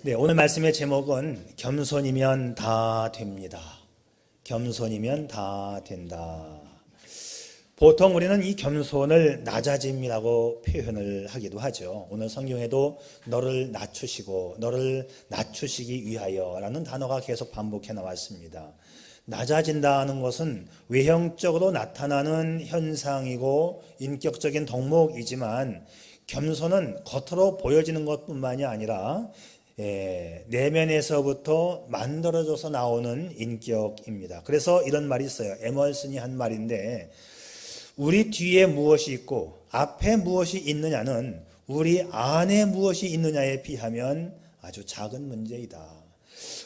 네, 오늘 말씀의 제목은 겸손이면 다 됩니다. 겸손이면 다 된다. 보통 우리는 이 겸손을 낮아짐이라고 표현을 하기도 하죠. 오늘 성경에도 너를 낮추시고 너를 낮추시기 위하여라는 단어가 계속 반복해 나왔습니다. 낮아진다는 것은 외형적으로 나타나는 현상이고 인격적인 덕목이지만 겸손은 겉으로 보여지는 것뿐만이 아니라 내면에서부터 만들어져서 나오는 인격입니다. 그래서 이런 말이 있어요. 에머슨이 한 말인데, 우리 뒤에 무엇이 있고 앞에 무엇이 있느냐는 우리 안에 무엇이 있느냐에 비하면 아주 작은 문제이다.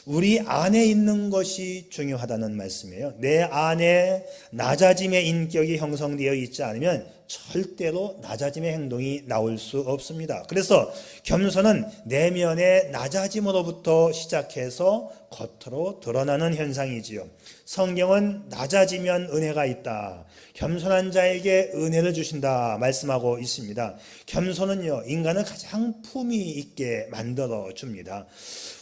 우리 안에 있는 것이 중요하다는 말씀이에요. 내 안에 낮아짐의 인격이 형성되어 있지 않으면 절대로 낮아짐의 행동이 나올 수 없습니다. 그래서 겸손은 내면의 낮아짐으로부터 시작해서 겉으로 드러나는 현상이지요. 성경은 낮아지면 은혜가 있다, 겸손한 자에게 은혜를 주신다 말씀하고 있습니다. 겸손은요, 인간을 가장 품위 있게 만들어 줍니다.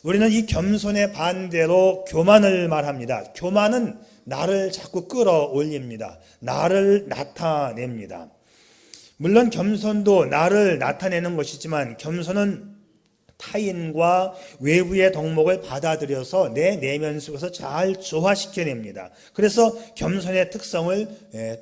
우리는 이 겸손의 반대로 교만을 말합니다. 교만은 나를 자꾸 끌어올립니다. 나를 나타냅니다. 물론 겸손도 나를 나타내는 것이지만 겸손은 타인과 외부의 덕목을 받아들여서 내 내면 속에서 잘 조화시켜냅니다. 그래서 겸손의 특성을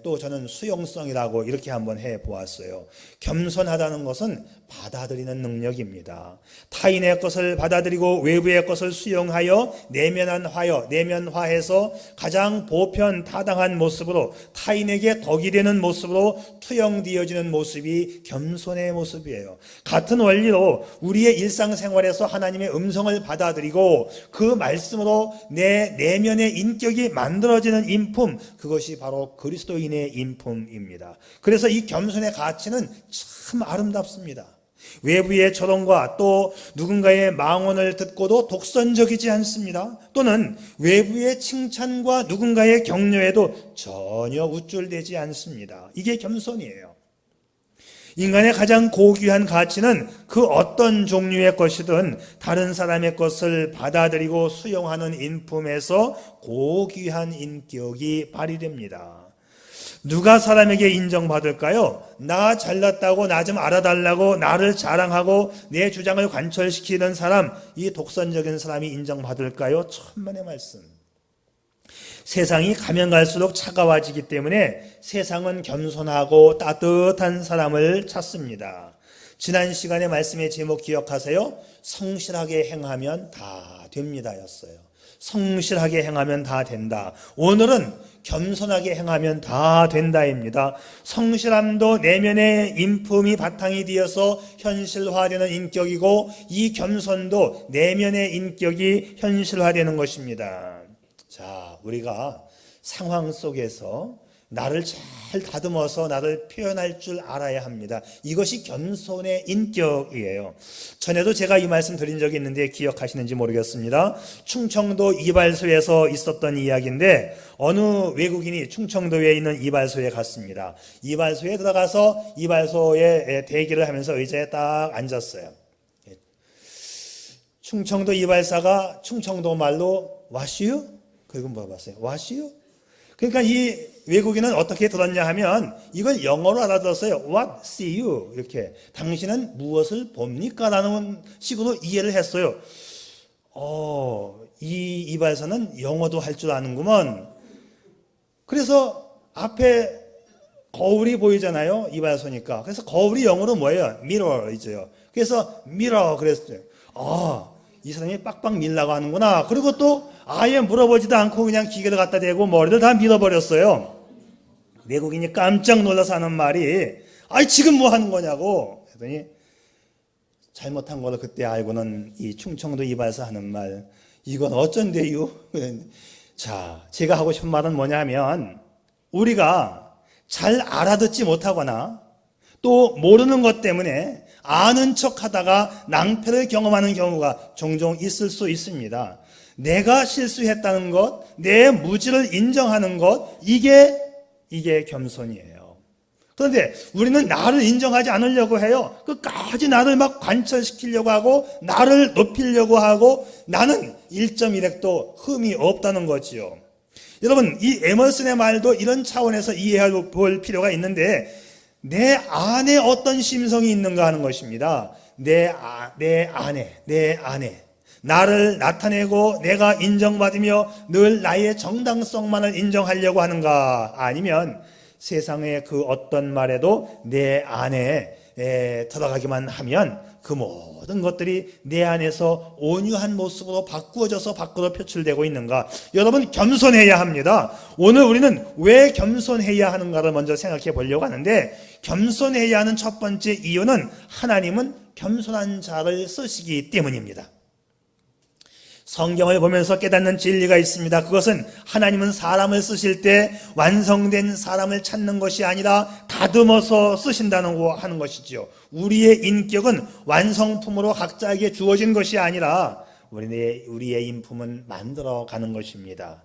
또 저는 수용성이라고 이렇게 한번 해보았어요. 겸손하다는 것은 받아들이는 능력입니다. 타인의 것을 받아들이고 외부의 것을 수용하여 내면화해서 가장 보편타당한 모습으로 타인에게 덕이 되는 모습으로 투영되어지는 모습이 겸손의 모습이에요. 같은 원리로 우리의 일상생활에서 하나님의 음성을 받아들이고 그 말씀으로 내 내면의 인격이 만들어지는 인품, 그것이 바로 그리스도인의 인품입니다. 그래서 이 겸손의 가치는 참 아름답습니다. 외부의 조롱과 또 누군가의 망언을 듣고도 독선적이지 않습니다. 또는 외부의 칭찬과 누군가의 격려에도 전혀 우쭐대지 않습니다. 이게 겸손이에요. 인간의 가장 고귀한 가치는 그 어떤 종류의 것이든 다른 사람의 것을 받아들이고 수용하는 인품에서 고귀한 인격이 발휘됩니다. 누가 사람에게 인정받을까요? 나 잘났다고 나 좀 알아달라고 나를 자랑하고 내 주장을 관철시키는 사람, 이 독선적인 사람이 인정받을까요? 천만의 말씀. 세상이 가면 갈수록 차가워지기 때문에 세상은 겸손하고 따뜻한 사람을 찾습니다. 지난 시간에 말씀의 제목 기억하세요? 성실하게 행하면 다 됩니다 였어요. 성실하게 행하면 다 된다. 오늘은 겸손하게 행하면 다 된다입니다. 성실함도 내면의 인품이 바탕이 되어서 현실화되는 인격이고 이 겸손도 내면의 인격이 현실화되는 것입니다. 자, 우리가 상황 속에서 나를 잘 다듬어서 나를 표현할 줄 알아야 합니다. 이것이 겸손의 인격이에요. 전에도 제가 이 말씀 드린 적이 있는데 기억하시는지 모르겠습니다. 충청도 이발소에서 있었던 이야기인데 어느 외국인이 충청도에 있는 이발소에 갔습니다. 이발소에 들어가서 이발소에 대기를 하면서 의자에 딱 앉았어요. 충청도 이발사가 충청도 말로 와시유? 그리고 물어봤어요. 와시유? 그러니까 이 외국인은 어떻게 들었냐 하면 이걸 영어로 알아들었어요. What see you? 이렇게. 당신은 무엇을 봅니까? 라는 식으로 이해를 했어요. 이 이발사는 영어도 할 줄 아는구먼. 그래서 앞에 거울이 보이잖아요. 이발소니까. 그래서 거울이 영어로 뭐예요? mirror이죠. 그래서 mirror 그랬어요. 이 사람이 빡빡 밀라고 하는구나. 그리고 또 아예 물어보지도 않고 그냥 기계를 갖다 대고 머리를 다 밀어버렸어요. 외국인이 깜짝 놀라서 하는 말이 지금 뭐 하는 거냐고 했더니 잘못한 걸 그때 알고는 이 충청도 이발사 하는 말, 이건 어쩐데요? 자, 제가 하고 싶은 말은 뭐냐면 우리가 잘 알아듣지 못하거나 또 모르는 것 때문에 아는 척 하다가 낭패를 경험하는 경우가 종종 있을 수 있습니다. 내가 실수했다는 것, 내 무지를 인정하는 것, 이게 겸손이에요. 그런데 우리는 나를 인정하지 않으려고 해요. 끝까지 나를 막 관철시키려고 하고 나를 높이려고 하고 나는 1.1핵도 흠이 없다는 거지요. 여러분, 이 에머슨의 말도 이런 차원에서 이해해 볼 필요가 있는데 내 안에 어떤 심성이 있는가 하는 것입니다. 내 안에 나를 나타내고 내가 인정받으며 늘 나의 정당성만을 인정하려고 하는가, 아니면 세상의 그 어떤 말에도 내 안에 들어가기만 하면 그 모든 것들이 내 안에서 온유한 모습으로 바꾸어져서 밖으로 표출되고 있는가. 여러분, 겸손해야 합니다. 오늘 우리는 왜 겸손해야 하는가를 먼저 생각해 보려고 하는데, 겸손해야 하는 첫 번째 이유는 하나님은 겸손한 자를 쓰시기 때문입니다. 성경을 보면서 깨닫는 진리가 있습니다. 그것은 하나님은 사람을 쓰실 때 완성된 사람을 찾는 것이 아니라 다듬어서 쓰신다는 거 하는 것이지요. 우리의 인격은 완성품으로 각자에게 주어진 것이 아니라 우리의 인품은 만들어가는 것입니다.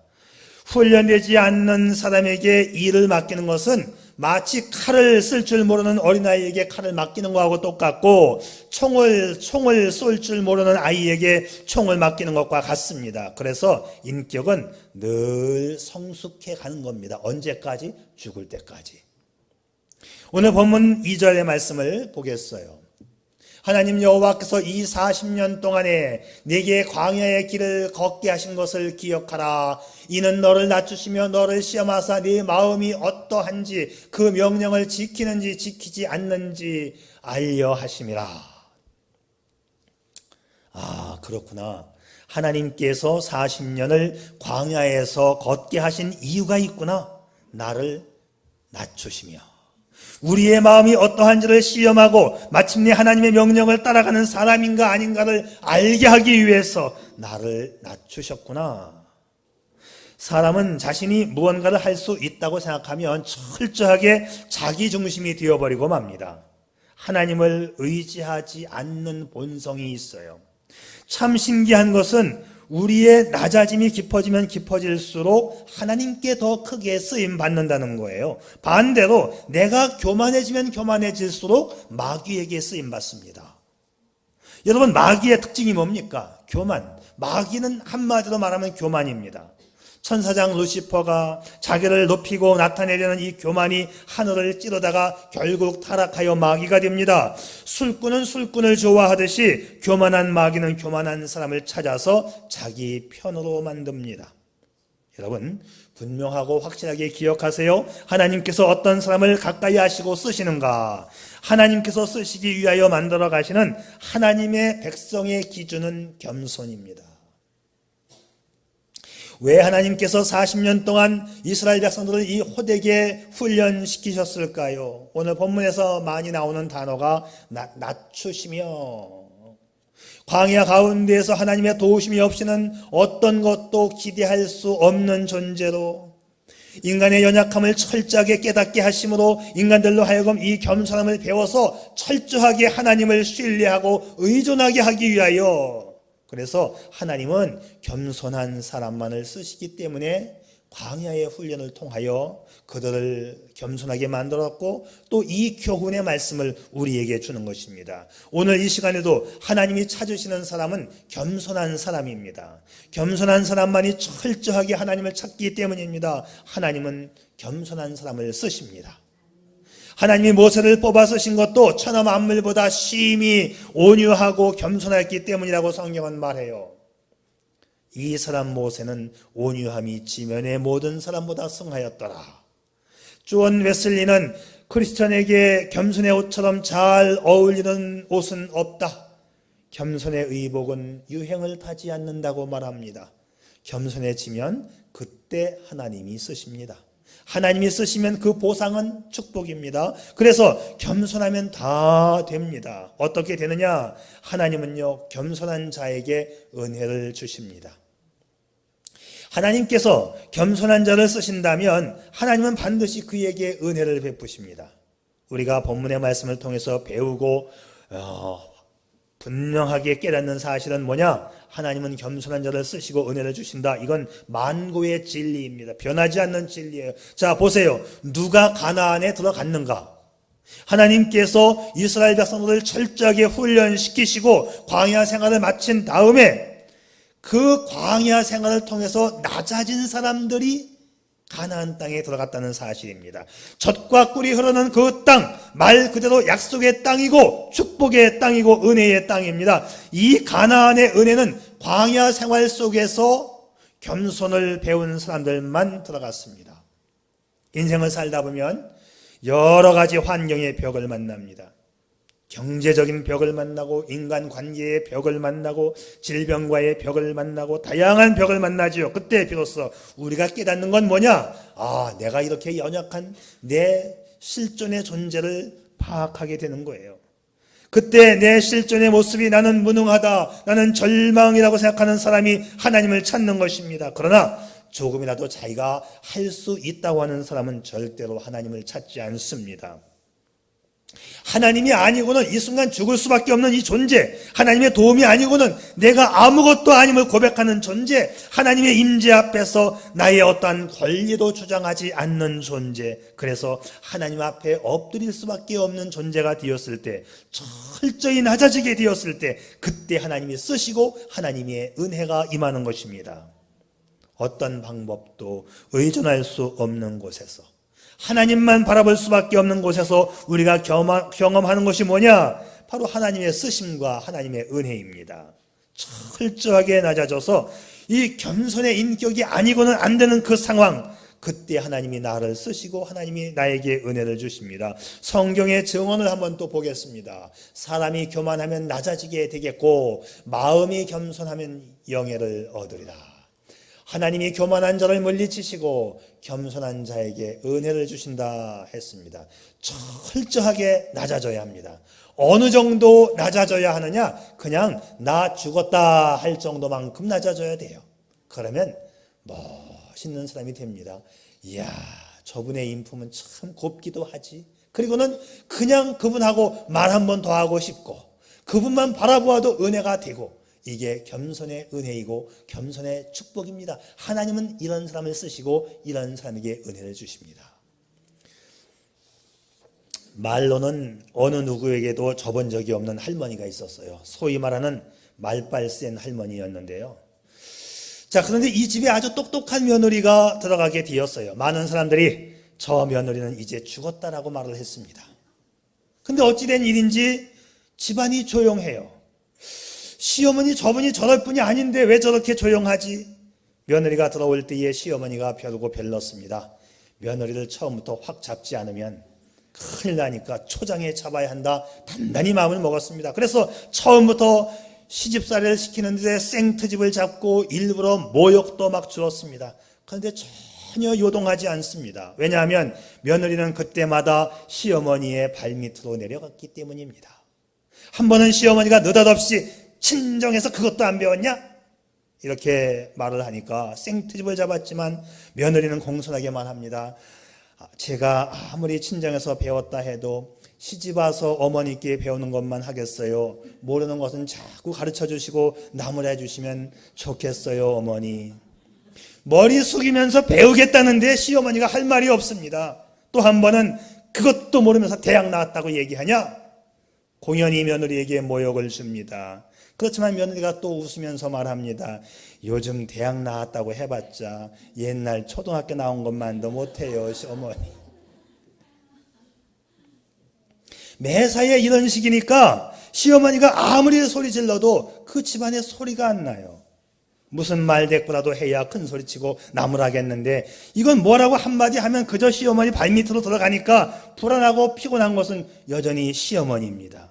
훈련되지 않는 사람에게 일을 맡기는 것은 마치 칼을 쓸 줄 모르는 어린아이에게 칼을 맡기는 것하고 똑같고, 총을 쏠 줄 모르는 아이에게 총을 맡기는 것과 같습니다. 그래서 인격은 늘 성숙해 가는 겁니다. 언제까지? 죽을 때까지. 오늘 본문 2절의 말씀을 보겠어요. 하나님 여호와께서 이 40년 동안에 내게 광야의 길을 걷게 하신 것을 기억하라. 이는 너를 낮추시며 너를 시험하사 네 마음이 어떠한지 그 명령을 지키는지 지키지 않는지 알려 하심이라. 아, 그렇구나. 하나님께서 40년을 광야에서 걷게 하신 이유가 있구나. 나를 낮추시며 우리의 마음이 어떠한지를 시험하고 마침내 하나님의 명령을 따라가는 사람인가 아닌가를 알게 하기 위해서 나를 낮추셨구나. 사람은 자신이 무언가를 할 수 있다고 생각하면 철저하게 자기중심이 되어버리고 맙니다. 하나님을 의지하지 않는 본성이 있어요. 참 신기한 것은 우리의 낮아짐이 깊어지면 깊어질수록 하나님께 더 크게 쓰임 받는다는 거예요. 반대로 내가 교만해지면 교만해질수록 마귀에게 쓰임 받습니다. 여러분, 마귀의 특징이 뭡니까? 교만. 마귀는 한마디로 말하면 교만입니다. 천사장 루시퍼가 자기를 높이고 나타내려는 이 교만이 하늘을 찌르다가 결국 타락하여 마귀가 됩니다. 술꾼은 술꾼을 좋아하듯이 교만한 마귀는 교만한 사람을 찾아서 자기 편으로 만듭니다. 여러분, 분명하고 확실하게 기억하세요. 하나님께서 어떤 사람을 가까이 하시고 쓰시는가? 하나님께서 쓰시기 위하여 만들어 가시는 하나님의 백성의 기준은 겸손입니다. 왜 하나님께서 40년 동안 이스라엘 백성들을 이 호되게 훈련시키셨을까요? 오늘 본문에서 많이 나오는 단어가 낮추시며, 광야 가운데에서 하나님의 도우심이 없이는 어떤 것도 기대할 수 없는 존재로 인간의 연약함을 철저하게 깨닫게 하심으로 인간들로 하여금 이 겸손함을 배워서 철저하게 하나님을 신뢰하고 의존하게 하기 위하여, 그래서 하나님은 겸손한 사람만을 쓰시기 때문에 광야의 훈련을 통하여 그들을 겸손하게 만들었고 또 이 교훈의 말씀을 우리에게 주는 것입니다. 오늘 이 시간에도 하나님이 찾으시는 사람은 겸손한 사람입니다. 겸손한 사람만이 철저하게 하나님을 찾기 때문입니다. 하나님은 겸손한 사람을 쓰십니다. 하나님이 모세를 뽑아 쓰신 것도 천하 만물보다 심히 온유하고 겸손했기 때문이라고 성경은 말해요. 이 사람 모세는 온유함이 지면의 모든 사람보다 승하였더라. 존 웨슬리는 크리스천에게 겸손의 옷처럼 잘 어울리는 옷은 없다. 겸손의 의복은 유행을 타지 않는다고 말합니다. 겸손해지면 그때 하나님이 쓰십니다. 하나님이 쓰시면 그 보상은 축복입니다. 그래서 겸손하면 다 됩니다. 어떻게 되느냐? 하나님은요, 겸손한 자에게 은혜를 주십니다. 하나님께서 겸손한 자를 쓰신다면 하나님은 반드시 그에게 은혜를 베푸십니다. 우리가 본문의 말씀을 통해서 배우고 분명하게 깨닫는 사실은 뭐냐? 하나님은 겸손한 자를 쓰시고 은혜를 주신다. 이건 만고의 진리입니다. 변하지 않는 진리예요. 자, 보세요. 누가 가나안에 들어갔는가? 하나님께서 이스라엘 백성들을 철저하게 훈련시키시고 광야 생활을 마친 다음에 그 광야 생활을 통해서 낮아진 사람들이 가나안 땅에 들어갔다는 사실입니다. 젖과 꿀이 흐르는 그 땅, 말 그대로 약속의 땅이고 축복의 땅이고 은혜의 땅입니다. 이 가나안의 은혜는 광야 생활 속에서 겸손을 배운 사람들만 들어갔습니다. 인생을 살다 보면 여러 가지 환경의 벽을 만납니다. 경제적인 벽을 만나고 인간관계의 벽을 만나고 질병과의 벽을 만나고 다양한 벽을 만나지요. 그때 비로소 우리가 깨닫는 건 뭐냐? 내가 이렇게 연약한 내 실존의 존재를 파악하게 되는 거예요. 그때 내 실존의 모습이 나는 무능하다, 나는 절망이라고 생각하는 사람이 하나님을 찾는 것입니다. 그러나 조금이라도 자기가 할 수 있다고 하는 사람은 절대로 하나님을 찾지 않습니다. 하나님이 아니고는 이 순간 죽을 수밖에 없는 이 존재, 하나님의 도움이 아니고는 내가 아무것도 아님을 고백하는 존재, 하나님의 임재 앞에서 나의 어떠한 권리도 주장하지 않는 존재, 그래서 하나님 앞에 엎드릴 수밖에 없는 존재가 되었을 때, 철저히 낮아지게 되었을 때, 그때 하나님이 쓰시고 하나님의 은혜가 임하는 것입니다. 어떤 방법도 의존할 수 없는 곳에서, 하나님만 바라볼 수밖에 없는 곳에서 우리가 경험하는 것이 뭐냐? 바로 하나님의 쓰심과 하나님의 은혜입니다. 철저하게 낮아져서 이 겸손의 인격이 아니고는 안 되는 그 상황, 그때 하나님이 나를 쓰시고 하나님이 나에게 은혜를 주십니다. 성경의 증언을 한번 또 보겠습니다. 사람이 교만하면 낮아지게 되겠고 마음이 겸손하면 영예를 얻으리라. 하나님이 교만한 자를 물리치시고 겸손한 자에게 은혜를 주신다 했습니다. 철저하게 낮아져야 합니다. 어느 정도 낮아져야 하느냐? 그냥 나 죽었다 할 정도만큼 낮아져야 돼요. 그러면 멋있는 사람이 됩니다. 이야, 저분의 인품은 참 곱기도 하지. 그리고는 그냥 그분하고 말 한 번 더 하고 싶고 그분만 바라보아도 은혜가 되고, 이게 겸손의 은혜이고 겸손의 축복입니다. 하나님은 이런 사람을 쓰시고 이런 사람에게 은혜를 주십니다. 말로는 어느 누구에게도 접은 적이 없는 할머니가 있었어요. 소위 말하는 말빨 센 할머니였는데요. 자, 그런데 이 집에 아주 똑똑한 며느리가 들어가게 되었어요. 많은 사람들이 저 며느리는 이제 죽었다라고 말을 했습니다. 근데 어찌된 일인지 집안이 조용해요. 시어머니 저분이 저럴 분이 아닌데 왜 저렇게 조용하지? 며느리가 들어올 때에 시어머니가 벼르고 별렀습니다. 며느리를 처음부터 확 잡지 않으면 큰일 나니까 초장에 잡아야 한다. 단단히 마음을 먹었습니다. 그래서 처음부터 시집살이를 시키는데 생트집을 잡고 일부러 모욕도 막 주었습니다. 그런데 전혀 요동하지 않습니다. 왜냐하면 며느리는 그때마다 시어머니의 발밑으로 내려갔기 때문입니다. 한 번은 시어머니가 느닷없이 친정에서 그것도 안 배웠냐? 이렇게 말을 하니까 생트집을 잡았지만 며느리는 공손하게만 합니다. 제가 아무리 친정에서 배웠다 해도 시집 와서 어머니께 배우는 것만 하겠어요. 모르는 것은 자꾸 가르쳐 주시고 나무라 해주시면 좋겠어요, 어머니. 머리 숙이면서 배우겠다는데 시어머니가 할 말이 없습니다. 또 한 번은 그것도 모르면서 대학 나왔다고 얘기하냐? 공연히 며느리에게 모욕을 줍니다. 그렇지만 며느리가 또 웃으면서 말합니다. 요즘 대학 나왔다고 해봤자 옛날 초등학교 나온 것만도 못해요, 어머니. 매사에 이런 식이니까 시어머니가 아무리 소리 질러도 그 집안에 소리가 안 나요. 무슨 말대꾸라도 해야 큰 소리치고 나무라겠는데 이건 뭐라고 한마디 하면 그저 시어머니 발밑으로 들어가니까 불안하고 피곤한 것은 여전히 시어머니입니다.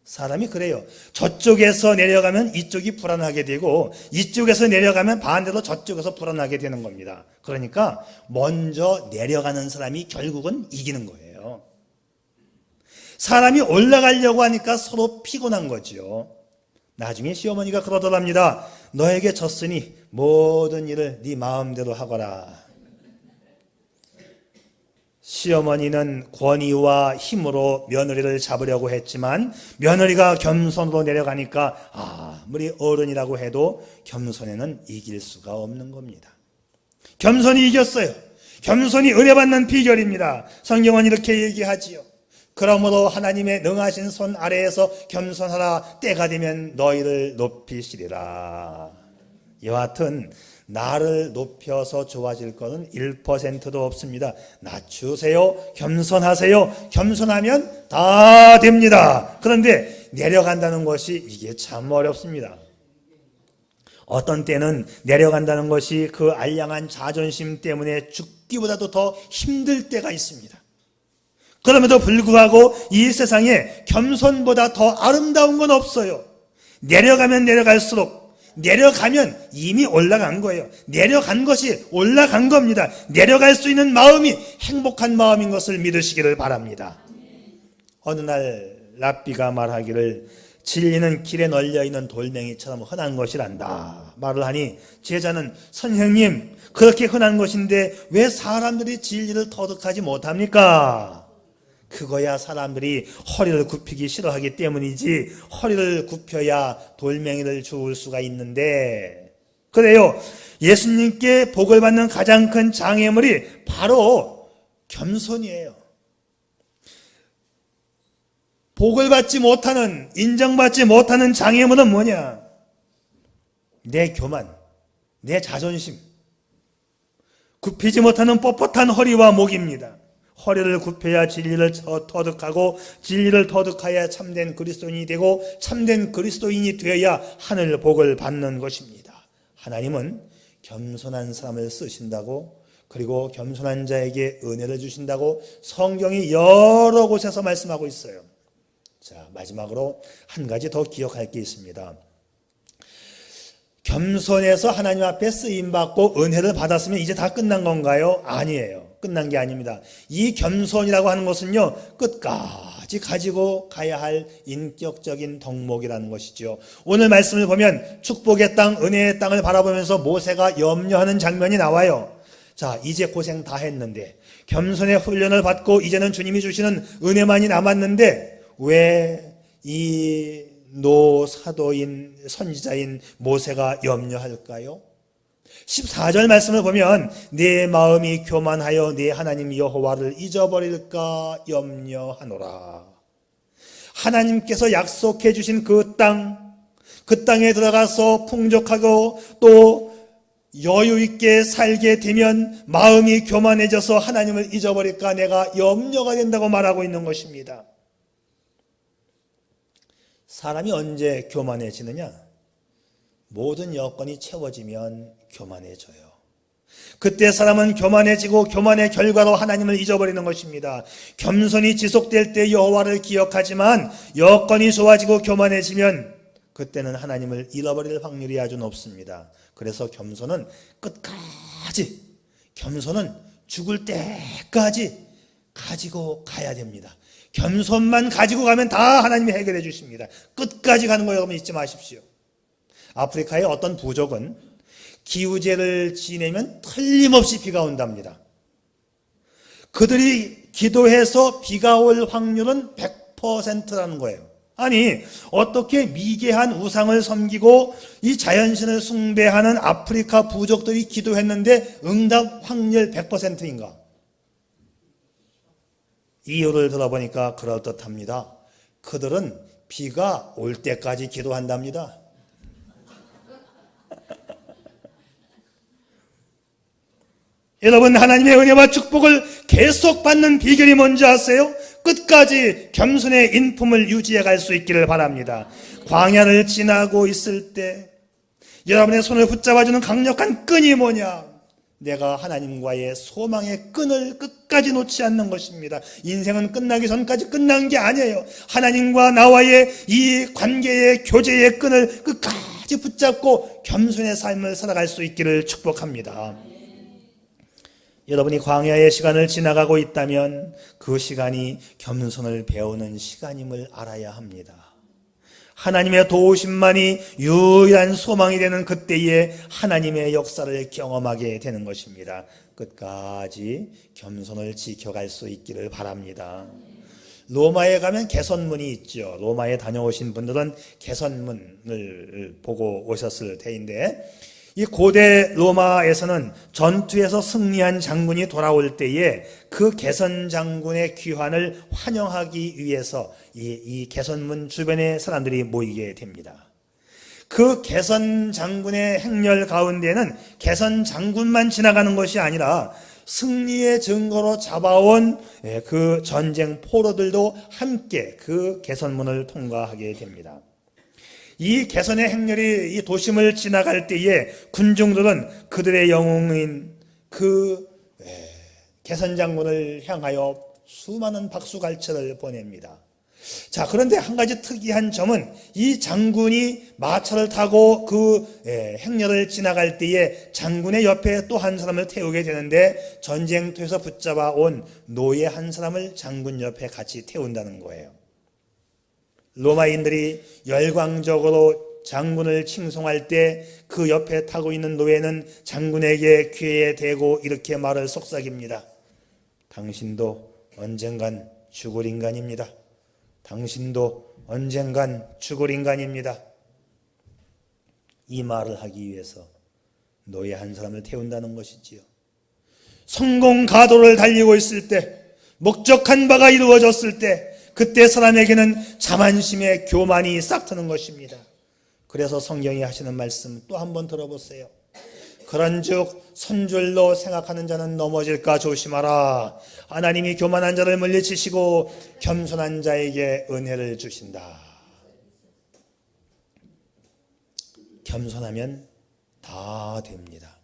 사람이 그래요. 저쪽에서 내려가면 이쪽이 불안하게 되고 이쪽에서 내려가면 반대로 저쪽에서 불안하게 되는 겁니다. 그러니까 먼저 내려가는 사람이 결국은 이기는 거예요. 사람이 올라가려고 하니까 서로 피곤한 거죠. 나중에 시어머니가 그러더랍니다. 너에게 졌으니 모든 일을 네 마음대로 하거라. 시어머니는 권위와 힘으로 며느리를 잡으려고 했지만 며느리가 겸손으로 내려가니까 아무리 어른이라고 해도 겸손에는 이길 수가 없는 겁니다. 겸손이 이겼어요. 겸손이 은혜 받는 비결입니다. 성경은 이렇게 얘기하지요. 그러므로 하나님의 능하신 손 아래에서 겸손하라. 때가 되면 너희를 높이시리라. 여하튼 나를 높여서 좋아질 것은 1%도 없습니다. 낮추세요. 겸손하세요. 겸손하면 다 됩니다. 그런데 내려간다는 것이 이게 참 어렵습니다. 어떤 때는 내려간다는 것이 그 알량한 자존심 때문에 죽기보다도 더 힘들 때가 있습니다. 그럼에도 불구하고 이 세상에 겸손보다 더 아름다운 건 없어요. 내려가면 내려갈수록 내려가면 이미 올라간 거예요. 내려간 것이 올라간 겁니다. 내려갈 수 있는 마음이 행복한 마음인 것을 믿으시기를 바랍니다. 어느 날 랍비가 말하기를 진리는 길에 널려있는 돌멩이처럼 흔한 것이란다 말을 하니 제자는 선생님 그렇게 흔한 것인데 왜 사람들이 진리를 터득하지 못합니까? 그거야 사람들이 허리를 굽히기 싫어하기 때문이지 허리를 굽혀야 돌멩이를 주울 수가 있는데 그래요. 예수님께 복을 받는 가장 큰 장애물이 바로 겸손이에요. 복을 받지 못하는, 인정받지 못하는 장애물은 뭐냐? 내 교만, 내 자존심, 굽히지 못하는 뻣뻣한 허리와 목입니다. 허리를 굽혀야 진리를 터득하고 진리를 터득하여 참된 그리스도인이 되고 참된 그리스도인이 되어야 하늘 복을 받는 것입니다. 하나님은 겸손한 사람을 쓰신다고 그리고 겸손한 자에게 은혜를 주신다고 성경이 여러 곳에서 말씀하고 있어요. 자, 마지막으로 한 가지 더 기억할 게 있습니다. 겸손해서 하나님 앞에 쓰임받고 은혜를 받았으면 이제 다 끝난 건가요? 아니에요. 끝난 게 아닙니다. 이 겸손이라고 하는 것은요, 끝까지 가지고 가야 할 인격적인 덕목이라는 것이죠. 오늘 말씀을 보면 축복의 땅, 은혜의 땅을 바라보면서 모세가 염려하는 장면이 나와요. 자, 이제 고생 다 했는데 겸손의 훈련을 받고 이제는 주님이 주시는 은혜만이 남았는데 왜 이 노사도인 선지자인 모세가 염려할까요? 14절 말씀을 보면 내 마음이 교만하여 내 하나님 여호와를 잊어버릴까 염려하노라. 하나님께서 약속해 주신 그 땅에 들어가서 풍족하고 또 여유 있게 살게 되면 마음이 교만해져서 하나님을 잊어버릴까 내가 염려가 된다고 말하고 있는 것입니다. 사람이 언제 교만해지느냐? 모든 여건이 채워지면 교만해져요. 그때 사람은 교만해지고 교만의 결과로 하나님을 잊어버리는 것입니다. 겸손이 지속될 때 여호와를 기억하지만 여건이 좋아지고 교만해지면 그때는 하나님을 잃어버릴 확률이 아주 높습니다. 그래서 겸손은 끝까지, 겸손은 죽을 때까지 가지고 가야 됩니다. 겸손만 가지고 가면 다 하나님이 해결해 주십니다. 끝까지 가는 거 여러분 잊지 마십시오. 아프리카의 어떤 부족은 기우제를 지내면 틀림없이 비가 온답니다. 그들이 기도해서 비가 올 확률은 100%라는 거예요. 아니, 어떻게 미개한 우상을 섬기고 이 자연신을 숭배하는 아프리카 부족들이 기도했는데 응답 확률 100%인가? 이유를 들어보니까 그럴듯합니다. 그들은 비가 올 때까지 기도한답니다. 여러분, 하나님의 은혜와 축복을 계속 받는 비결이 뭔지 아세요? 끝까지 겸손의 인품을 유지해 갈 수 있기를 바랍니다. 광야를 지나고 있을 때 여러분의 손을 붙잡아주는 강력한 끈이 뭐냐? 내가 하나님과의 소망의 끈을 끝까지 놓지 않는 것입니다. 인생은 끝나기 전까지 끝난 게 아니에요. 하나님과 나와의 이 관계의 교제의 끈을 끝까지 붙잡고 겸손의 삶을 살아갈 수 있기를 축복합니다. 여러분이 광야의 시간을 지나가고 있다면 그 시간이 겸손을 배우는 시간임을 알아야 합니다. 하나님의 도우심만이 유일한 소망이 되는 그때에 하나님의 역사를 경험하게 되는 것입니다. 끝까지 겸손을 지켜갈 수 있기를 바랍니다. 로마에 가면 개선문이 있죠. 로마에 다녀오신 분들은 개선문을 보고 오셨을 테인데 이 고대 로마에서는 전투에서 승리한 장군이 돌아올 때에 그 개선 장군의 귀환을 환영하기 위해서 이 개선문 주변에 사람들이 모이게 됩니다. 그 개선 장군의 행렬 가운데는 개선 장군만 지나가는 것이 아니라 승리의 증거로 잡아온 그 전쟁 포로들도 함께 그 개선문을 통과하게 됩니다. 이 개선의 행렬이 이 도심을 지나갈 때에 군중들은 그들의 영웅인 그 개선 장군을 향하여 수많은 박수갈채를 보냅니다. 자, 그런데 한 가지 특이한 점은 이 장군이 마차를 타고 그 행렬을 지나갈 때에 장군의 옆에 또 한 사람을 태우게 되는데 전쟁터에서 붙잡아 온 노예 한 사람을 장군 옆에 같이 태운다는 거예요. 로마인들이 열광적으로 장군을 칭송할 때 그 옆에 타고 있는 노예는 장군에게 귀에 대고 이렇게 말을 속삭입니다. 당신도 언젠간 죽을 인간입니다. 당신도 언젠간 죽을 인간입니다. 이 말을 하기 위해서 노예 한 사람을 태운다는 것이지요. 성공 가도를 달리고 있을 때, 목적한 바가 이루어졌을 때, 그때 사람에게는 자만심의 교만이 싹트는 것입니다. 그래서 성경이 하시는 말씀 또 한번 들어보세요. 그런즉 선줄로 생각하는 자는 넘어질까 조심하라. 하나님이 교만한 자를 물리치시고 겸손한 자에게 은혜를 주신다. 겸손하면 다 됩니다.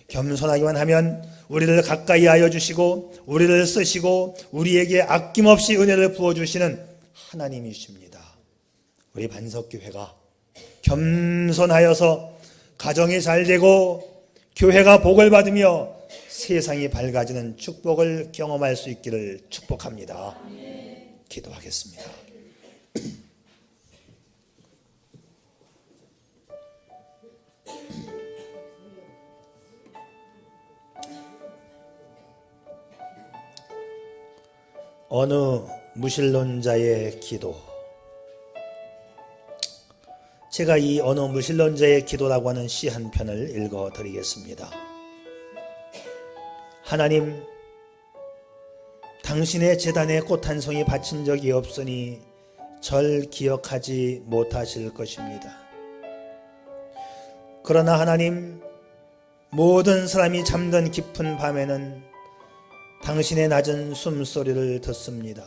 겸손하기만 하면 우리를 가까이 하여 주시고 우리를 쓰시고 우리에게 아낌없이 은혜를 부어주시는 하나님이십니다. 우리 반석교회가 겸손하여서 가정이 잘 되고 교회가 복을 받으며 세상이 밝아지는 축복을 경험할 수 있기를 축복합니다. 기도하겠습니다. 어느 무신론자의 기도. 제가 이 어느 무신론자의 기도라고 하는 시 한 편을 읽어 드리겠습니다. 하나님, 당신의 제단에 꽃 한 송이 바친 적이 없으니 절 기억하지 못하실 것입니다. 그러나 하나님, 모든 사람이 잠든 깊은 밤에는 당신의 낮은 숨소리를 듣습니다.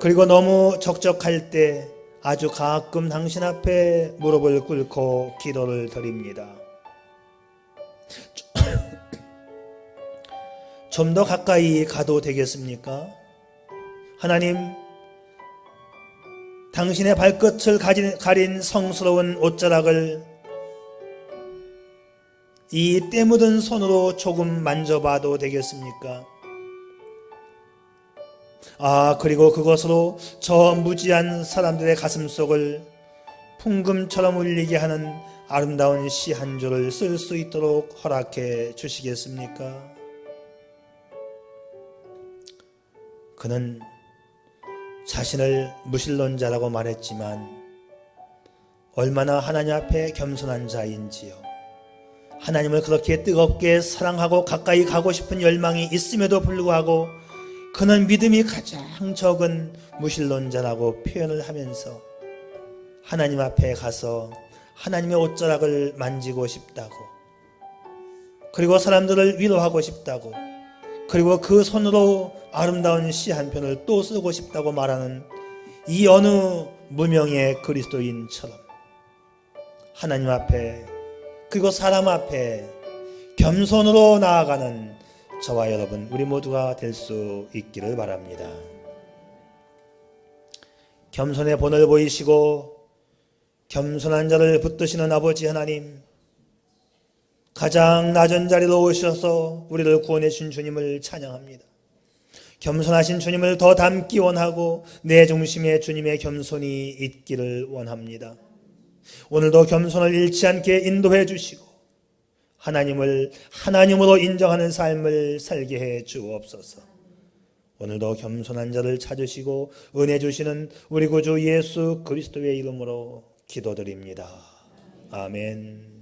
그리고 너무 적적할 때 아주 가끔 당신 앞에 무릎을 꿇고 기도를 드립니다. 좀 더 가까이 가도 되겠습니까? 하나님, 당신의 발끝을 가린 성스러운 옷자락을 이 때 묻은 손으로 조금 만져봐도 되겠습니까? 그리고 그것으로 저 무지한 사람들의 가슴속을 풍금처럼 울리게 하는 아름다운 시 한 줄을 쓸 수 있도록 허락해 주시겠습니까? 그는 자신을 무신론자라고 말했지만 얼마나 하나님 앞에 겸손한 자인지요. 하나님을 그렇게 뜨겁게 사랑하고 가까이 가고 싶은 열망이 있음에도 불구하고 그는 믿음이 가장 적은 무신론자라고 표현을 하면서 하나님 앞에 가서 하나님의 옷자락을 만지고 싶다고, 그리고 사람들을 위로하고 싶다고, 그리고 그 손으로 아름다운 시 한 편을 또 쓰고 싶다고 말하는 이 어느 무명의 그리스도인처럼 하나님 앞에 그리고 사람 앞에 겸손으로 나아가는 저와 여러분, 우리 모두가 될 수 있기를 바랍니다. 겸손의 본을 보이시고 겸손한 자를 붙드시는 아버지 하나님, 가장 낮은 자리로 오셔서 우리를 구원해 주신 주님을 찬양합니다. 겸손하신 주님을 더 닮기 원하고 내 중심에 주님의 겸손이 있기를 원합니다. 오늘도 겸손을 잃지 않게 인도해 주시고 하나님을 하나님으로 인정하는 삶을 살게 해 주옵소서. 오늘도 겸손한 자를 찾으시고 은혜 주시는 우리 구주 예수 그리스도의 이름으로 기도드립니다. 아멘.